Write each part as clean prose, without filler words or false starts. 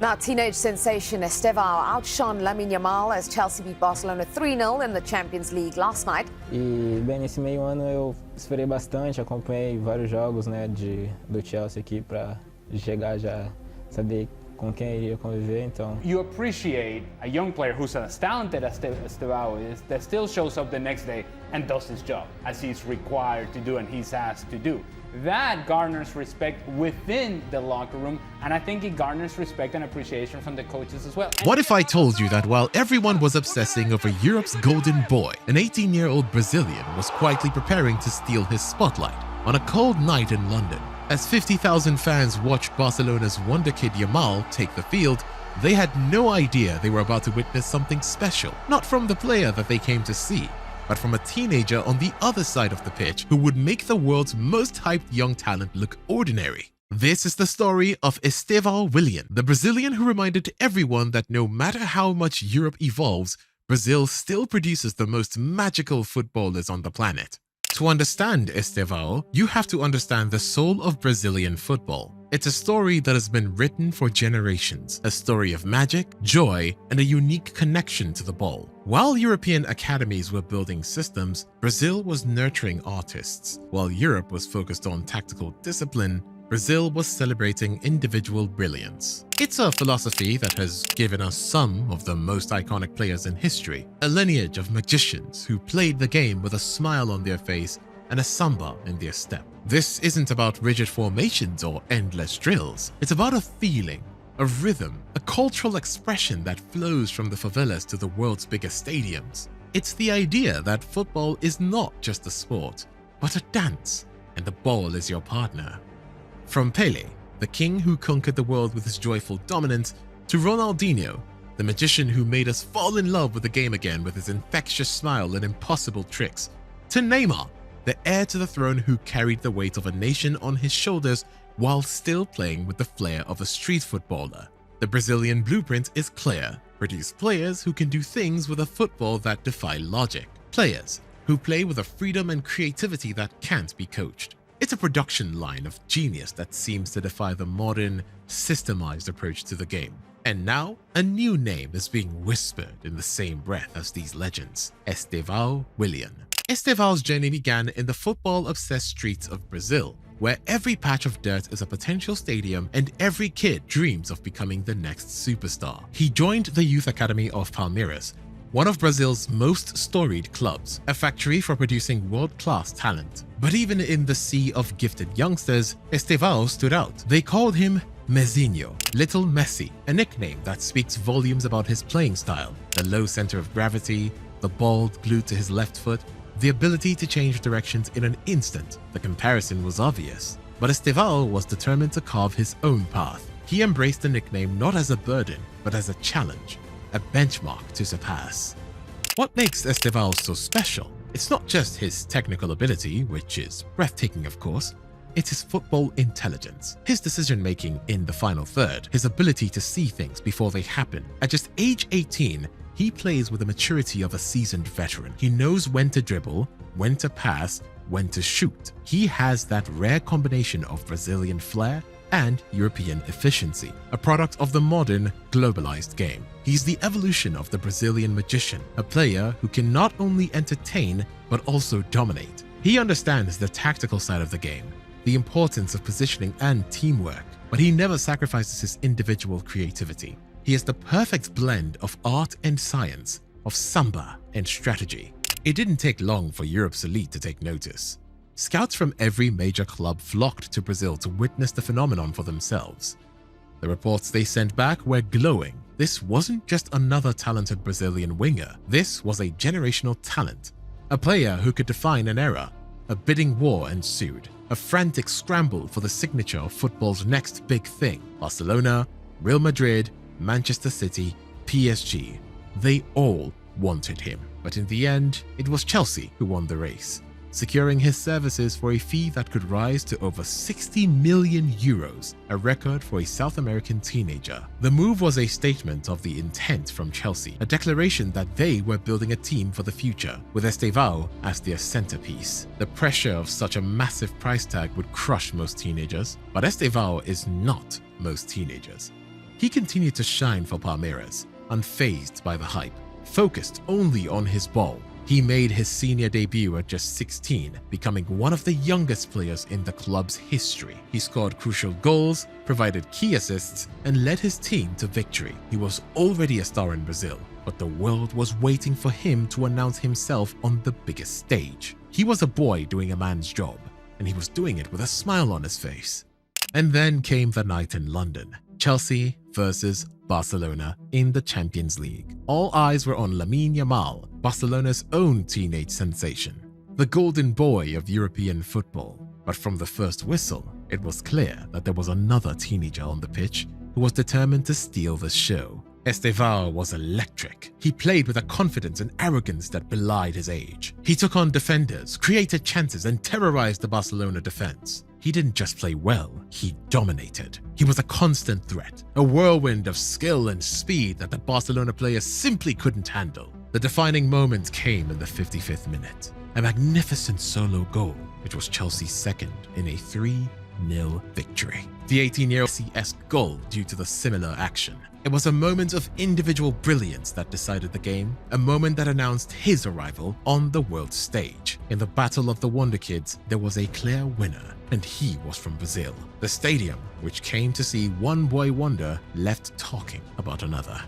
Now, teenage sensation Estevao outshone Lamine Yamal as Chelsea beat Barcelona 3-0 in the Champions League last night. E bem, nesse meio ano eu esperei bastante, acompanhei vários jogos, do Chelsea aqui para chegar já saber com quem iria conviver, então. You appreciate a young player who's as talented as Estevao is, that still shows up the next day and does his job as he's required to do and he's asked to do. That garners respect within the locker room, and I think it garners respect and appreciation from the coaches as well. What if I told you that while everyone was obsessing over Europe's golden boy, an 18-year-old Brazilian was quietly preparing to steal his spotlight on a cold night in London? As 50,000 fans watched Barcelona's wonder kid Yamal take the field, they had no idea they were about to witness something special, not from the player that they came to see, but from a teenager on the other side of the pitch who would make the world's most hyped young talent look ordinary. This is the story of Estevao Willian, the Brazilian who reminded everyone that no matter how much Europe evolves, Brazil still produces the most magical footballers on the planet. To understand Estevao, you have to understand the soul of Brazilian football. It's a story that has been written for generations, a story of magic, joy, and a unique connection to the ball. While European academies were building systems, Brazil was nurturing artists. While Europe was focused on tactical discipline, Brazil was celebrating individual brilliance. It's a philosophy that has given us some of the most iconic players in history, a lineage of magicians who played the game with a smile on their face and a samba in their step. This isn't about rigid formations or endless drills. It's about a feeling, a rhythm, a cultural expression that flows from the favelas to the world's biggest stadiums. It's the idea that football is not just a sport, but a dance, and the ball is your partner. From Pelé, the king who conquered the world with his joyful dominance, to Ronaldinho, the magician who made us fall in love with the game again with his infectious smile and impossible tricks, to Neymar, the heir to the throne who carried the weight of a nation on his shoulders while still playing with the flair of a street footballer. The Brazilian blueprint is clear: produce players who can do things with a football that defy logic, players who play with a freedom and creativity that can't be coached. It's a production line of genius that seems to defy the modern, systemized approach to the game. And now, a new name is being whispered in the same breath as these legends: Estevao Willian. Estevao's journey began in the football-obsessed streets of Brazil, where every patch of dirt is a potential stadium and every kid dreams of becoming the next superstar. He joined the youth academy of Palmeiras, one of Brazil's most storied clubs, a factory for producing world-class talent. But even in the sea of gifted youngsters, Estevao stood out. They called him Mezinho, Little Messi, a nickname that speaks volumes about his playing style: the low center of gravity, the ball glued to his left foot, the ability to change directions in an instant. The comparison was obvious, but Estevao was determined to carve his own path. He embraced the nickname not as a burden, but as a challenge, a benchmark to surpass. What makes Estevao so special? It's not just his technical ability, which is breathtaking of course, it's his football intelligence, his decision-making in the final third, his ability to see things before they happen. At just age 18, he plays with the maturity of a seasoned veteran. He knows when to dribble, when to pass, when to shoot. He has that rare combination of Brazilian flair and European efficiency, a product of the modern, globalized game. He's the evolution of the Brazilian magician, a player who can not only entertain but also dominate. He understands the tactical side of the game, the importance of positioning and teamwork, but he never sacrifices his individual creativity. He is the perfect blend of art and science, of samba and strategy. It didn't take long for Europe's elite to take notice. Scouts from every major club flocked to Brazil to witness the phenomenon for themselves. The reports they sent back were glowing. This wasn't just another talented Brazilian winger. This was a generational talent, a player who could define an era. A bidding war ensued, a frantic scramble for the signature of football's next big thing. Barcelona, Real Madrid, Manchester City, PSG, they all wanted him. But in the end, it was Chelsea who won the race, securing his services for a fee that could rise to over 60 million euros, a record for a South American teenager. The move was a statement of the intent from Chelsea, a declaration that they were building a team for the future, with Estevao as their centerpiece. The pressure of such a massive price tag would crush most teenagers, but Estevao is not most teenagers. he continued to shine for Palmeiras, unfazed by the hype, focused only on his ball. He made his senior debut at just 16, becoming one of the youngest players in the club's history. He scored crucial goals, provided key assists, and led his team to victory. He was already a star in Brazil, but the world was waiting for him to announce himself on the biggest stage. He was a boy doing a man's job, and he was doing it with a smile on his face. And then came the night in London. Chelsea versus Barcelona in the Champions League. All eyes were on Lamine Yamal, Barcelona's own teenage sensation, the golden boy of European football. But from the first whistle, it was clear that there was another teenager on the pitch who was determined to steal the show. Estevao was electric. He played with a confidence and arrogance that belied his age. He took on defenders, created chances, and terrorized the Barcelona defense. He didn't just play well, he dominated. He was a constant threat, a whirlwind of skill and speed that the Barcelona players simply couldn't handle. The defining moment came in the 55th minute. A magnificent solo goal. It was Chelsea's second in a 3-0 victory. The 18-year-old Messi-esque goal due to the similar action. It was a moment of individual brilliance that decided the game, a moment that announced his arrival on the world stage. In the Battle of the Wonder Kids, there was a clear winner, and he was from Brazil. The stadium, which came to see one boy wonder, left talking about another.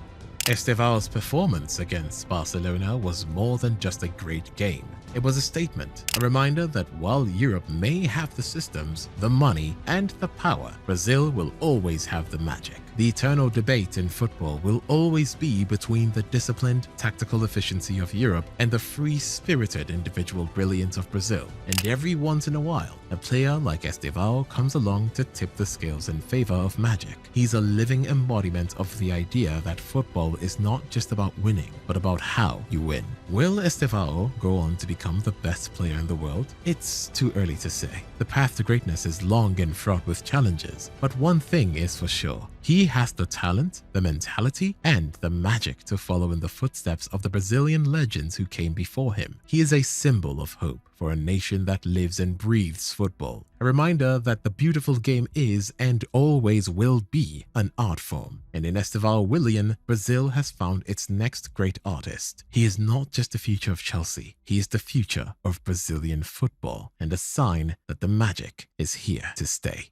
Estevao's performance against Barcelona was more than just a great game. It was a statement, a reminder that while Europe may have the systems, the money, and the power, Brazil will always have the magic. The eternal debate in football will always be between the disciplined, tactical efficiency of Europe and the free-spirited individual brilliance of Brazil. And every once in a while, a player like Estevao comes along to tip the scales in favor of magic. He's a living embodiment of the idea that football is not just about winning, but about how you win. Will Estevao go on to become the best player in the world? It's too early to say. The path to greatness is long and fraught with challenges, but one thing is for sure. He has the talent, the mentality, and the magic to follow in the footsteps of the Brazilian legends who came before him. He is a symbol of hope for a nation that lives and breathes football. A reminder that the beautiful game is and always will be an art form. And in Estevao Willian, Brazil has found its next great artist. He is not just the future of Chelsea, he is the future of Brazilian football, and a sign that the magic is here to stay.